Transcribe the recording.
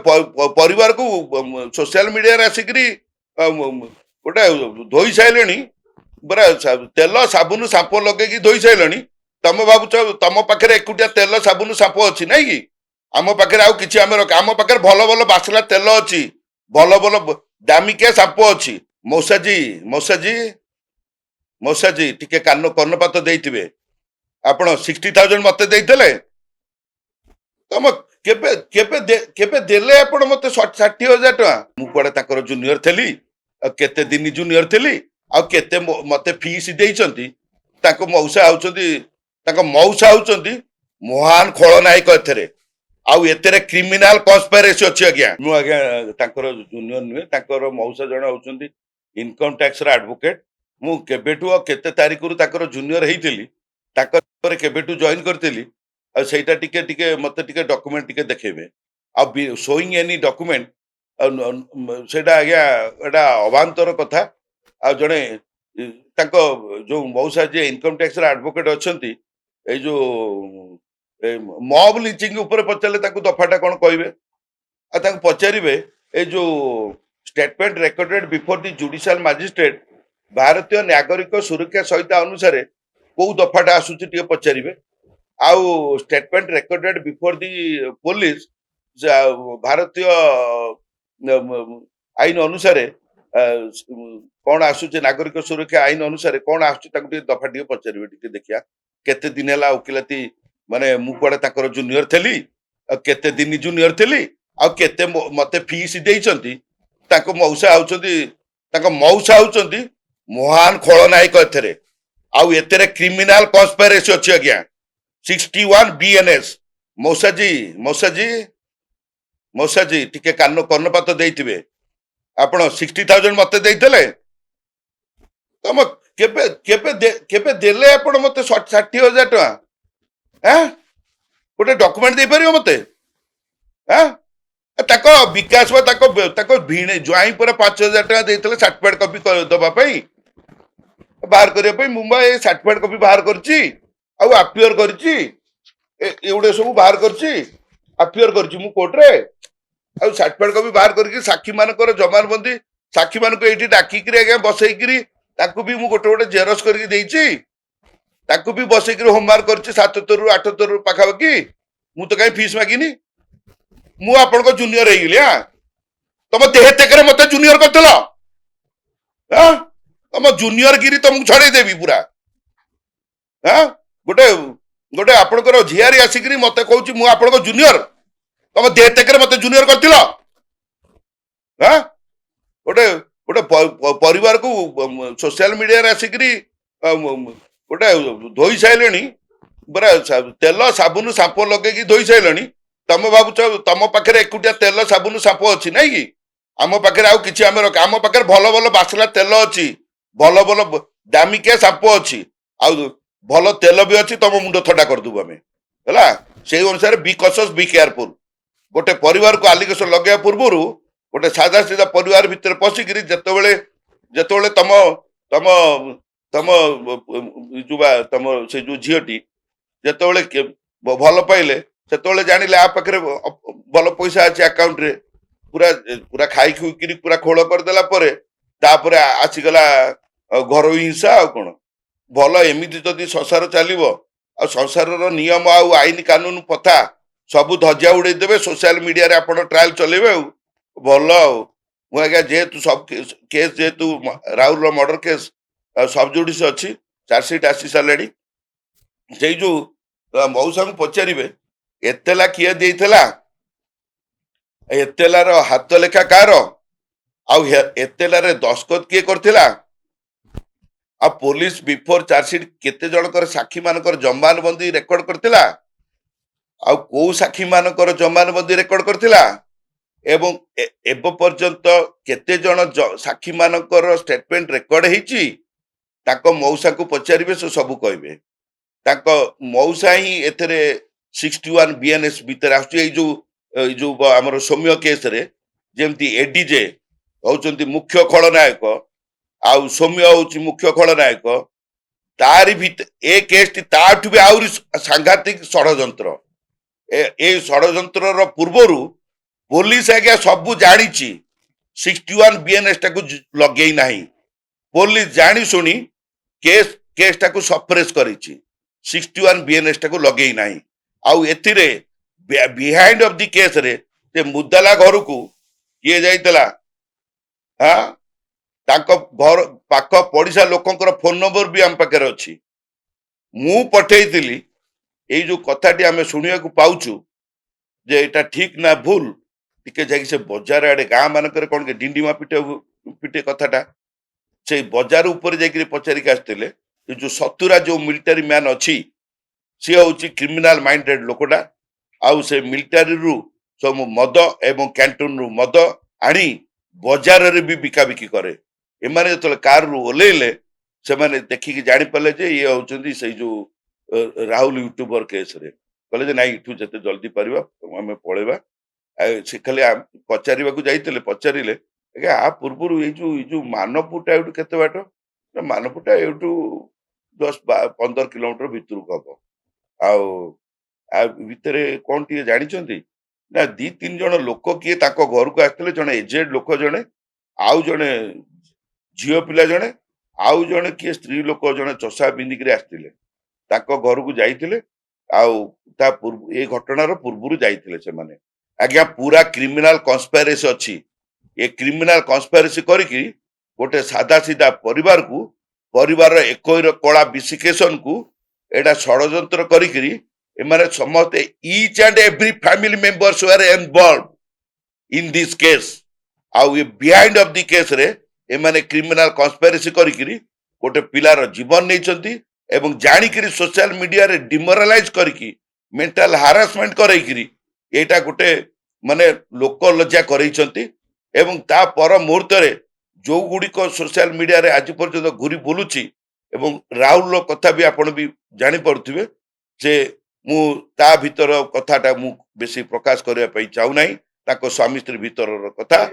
ପରିବାର को social media रे आसिकरी गोटे धोई साइलेनी बरा तेल साबुन साप लगे धोई साइलेनी तुम भावुच तुम पाखे एकुटिया तेल साबुन साप अच्छी ना कि आम पाखे आउ कि आम पाखे भल भल बासला तेल अच्छी भल भल दामिकिया साप अच्छी मौसाजी मौसाजी मौसाजी टिके कर्णपात देइथिबे आपण 60,000 मते देइतले तुम केबे केबे केबे देले आपण मते 60,000 टका मु कोडे ताकर जूनियर थेली केते दिन जूनियर थेली आ केते मते फीस देइचंती ताको मौसा आउचंती ताको मौसा आउचंती महान खलनायक एथरे आउ एतेरे क्रिमिनल कन्स्पिरेसी अछि आज्ञा मु आज्ञा ताकर जूनियर नुहे ताकर मौसा जण आउचंती इनकम टैक्स रा एडवोकेट मु केबेटू केते तारिख रु ताकर जूनियर हेइतिली ताकर केबेटू जॉइन करतिली आ सेटा टिके टिके मते टिके डॉक्यूमेंट टिके देखेबे आ शोइंग एनी डॉक्यूमेंट सेटा आज्ञा एटा अवांतर कथा आ जणे ताको जो मौसा जे इनकम टैक्स रा एडवोकेट अछंती ए जो मॉब लिंचिंग ऊपर पचारे ताको दफाटा कोन कहबे आ ताको पचारिबे ए जो statement recorded before the judicial magistrate भारतीय नागरिक सुरक्षा संहिता अनुसार को दफाटा आसुची टिके पचारिबे आउ statement recorded before the police भारतीय आईन अनुसार कौन आसुचे नागरिक सुरक्षा आईन अनुसार कौन आसुची दफा टिके पचारिबे टिके देखिया केते दिन है वकिलाती माने मु कोडे ताकर जूनियर थेली केते दिन जूनियर थेली आ केते मते फीस देइचंती ताको मौसा आउचंती ताको मौसा आउचंती महान खलनायक एथरे आउ एतेरे क्रिमिनल कन्स्पिरेसी अछि आज्ञा 61 बीएनएस मौसाजी मौसाजी मौसाजी टिके कर्णपात देइथिबे आपण 60,000 मते देइतले तुम केबे केबे केबे देले आपण मते 60,000 टका हैं गोटे डॉक्यूमेंट दे परियो मते हैं ताको विकास बा ताको भिणे ज्वाई पर 5,000 टका देइतले सर्टिफिकेट कॉपी दबा पई बाहर करिया पई मुंबई सर्टिफिकेट कॉपी बाहर करची आ अपियर करची एउडे सब बाहर करची अपियर करची मु कोर्ट रे आ सर्टिफिकेट कॉपी बाहर करके साक्षी मानकर जमानबंदी साक्षी मानको एठी डाकी करी आगे बसई करी ताको भी मु गोटे गोटे जेरक्स करके देइची ताको भी बसई करी होमवर्क करची 7 तरु 8 तरु पाखाबाकी मु तो काई फीस मागिनी मु आपन को जूनियर हे गेली हां तुम देह तेकरे मते जूनियर करतलो हां तुम जूनियर गिरी तुमको छड़े देबी पूरा हां गोटे गोटे आपन को झियारी आसिकरी मते कहूची मु आपन को जूनियर तुम देह तेकरे मते जूनियर करतिलो हां गोटे गोटे परिवार को सोशल मीडिया रे आसिकरी गोटे धोई साइलेनी बरा तेल साबुन साप लगे धोई साइलेनी तुम भावुच तुम पाखे एकुटिया तेल साबुन साप अच्छी ना कि आम पाखे आउ कि आम पाखे भल भल बासला तेल अच्छी भल भल दामिकिया साप अच्छी आउ भल तेल भी अच्छी तुम मुंड थंडा करदेबू आम है से अनुसार बी कॉशियस बी केयरफुल गोटे परिवार को आलिगेशन लगे पूर्वर गोटे सादा सीधा परिवार भितर पशिकी जिते तुम तुम तुम जुवा तुम से जो झीटी जिते भल पाइले से जानिले आ पाखे भल पैसा अच्छे अकाउंट रे पूरा पूरा खाई खुईकरी पूरा खोल करदेला तापर आसीगला घर हिंसा आ कौन भल एमती जदि संसार चलो आ संसार नियम आउ आईन कानून पथा सबू धजिया उड़े देवे सोशल मीडिया रे आपण ट्रायल चलेबे भल आज्ञा जेहेतु सब केस जेहेतु राहुल मर्डर केस सब जुडिस अच्छी चार्जसीट आसी सारे से जो मौसा को पचारे एतेला किए देइथला एतेलार हाथ लेखा कार आउ एतेलार दस्खत किए करथिला आ पुलिस बिफोर चार्जसीट केते जनकर साक्षी मानकर जमानबंदी रेकर्ड करथिला आ को साक्षी मानकर जमानबंदी रेकर्ड करथिला एवं एब पर्यंत केते जन साक्षी मानकर स्टेटमेंट रेकर्ड हेची ताको मौसा को पचारिबे से सब कहबे ताको मौसा ही एथरे 61 बीएनएस भीतर आसुची जो आमर सौम्य केस रे जेमती एडीजे होचंती मुख्य खलनायक आउ सौम्य होची मुख्य खलनायक तारी भीतर ए केस टी ताठु भी आउरी सांघातिक षडयंत्र ए षडयंत्र पूर्वरु पुलिस आज्ञा सबू जानी 61 बीएनएस टाकू लगे ना पुलिस जानी शुणी केस केस टाकू सप्रेस कर 61 बीएनएस टाकू लगे ना आउ एथिरे बिहाइंड ऑफ द केस रे ते मुद्दाला घर को किए जाइतला हाँ ताको घर पाख पड़िशा लोकंकर फोन नंबर भी आम पाखे अच्छी मु पठेइतिली एई जो कथाटी आमे शुणिया पाउछु जे एटा ठीक ना भूल टिके जाई से बजार आड़े गाँ मानकर कौन के डिंडीमा पिटे पिटे कथाटा से बजार ऊपर जाइकरी पचारिक आसते जो सतुरा जो मिलिटारी मैन अच्छी सी हूँ क्रिमिनाल माइंडेड लोकटा आउ से मिलिटारी रु सब मद एवं कैंटीन रु मद आनी बजार रे भी बिकाबिकी करे एमाने जो कार रु ओलेले से माने देखिकी जानी पाले जे ये होचंदी से जो राहुल यूट्यूबर केस रे कहले जे नाइ इठू जते जल्दी परिबा हमें पळेबा से खाली पचारिबा को जाइतले पचारिले आज्ञा आ पूर्वरु ये जो मानपुटा एठू केते बाट ना मानपुटा एठू 10-15 किलोमीटर भितर को हबो आउ आ भितरे कोन टिए जानि चंदी ना 2-3 जण लोक किए ताको घर को आस्ते जणे एजेड लोक जणे आउ जणे झियो पिला जणे आउ जणे किए स्त्री लोक जणे चषा बिंदिक आसते ताको घर को जाइतिले आउ ता पूर्व ए घटनार पूर्वरु जाइतिले से माने आज्ञा पूरा क्रिमिनाल कन्स्पायरेसी अच्छी ये क्रिमिनाल कन्स्पायरेसी करिकी गोटे सादा सीधा परिवार को परिवार एकोईर कला विशिकेशन को एटा षड़यंत्र करिकी एमाने समस्ते each and every family members were involve in this case आउ ये बिहाइंड ऑफ द केस रे एमाने क्रिमिनाल कन्स्पायरेसी करिकी गोटे पिलार जीवन नहीं एवं जानिकी सोशल मीडिया रे डिमोरालाइज करिकी मेंटल हारासमेंट करैकी एटा गोटे माने लोक लज्जा करैछंती एवं ता पर मुहूर्त रे जो गुड़िक सोशल मीडिया रे आज पर्यंत घूरी बुलुची एवं राहुल रो कथा भी आपण भी जानि पड़ुथिबे जे मु ता भीतर कथाटा मु बेसी प्रकाश करबा पई चाहू नाही ताको स्वामी स्त्री भीतर कथा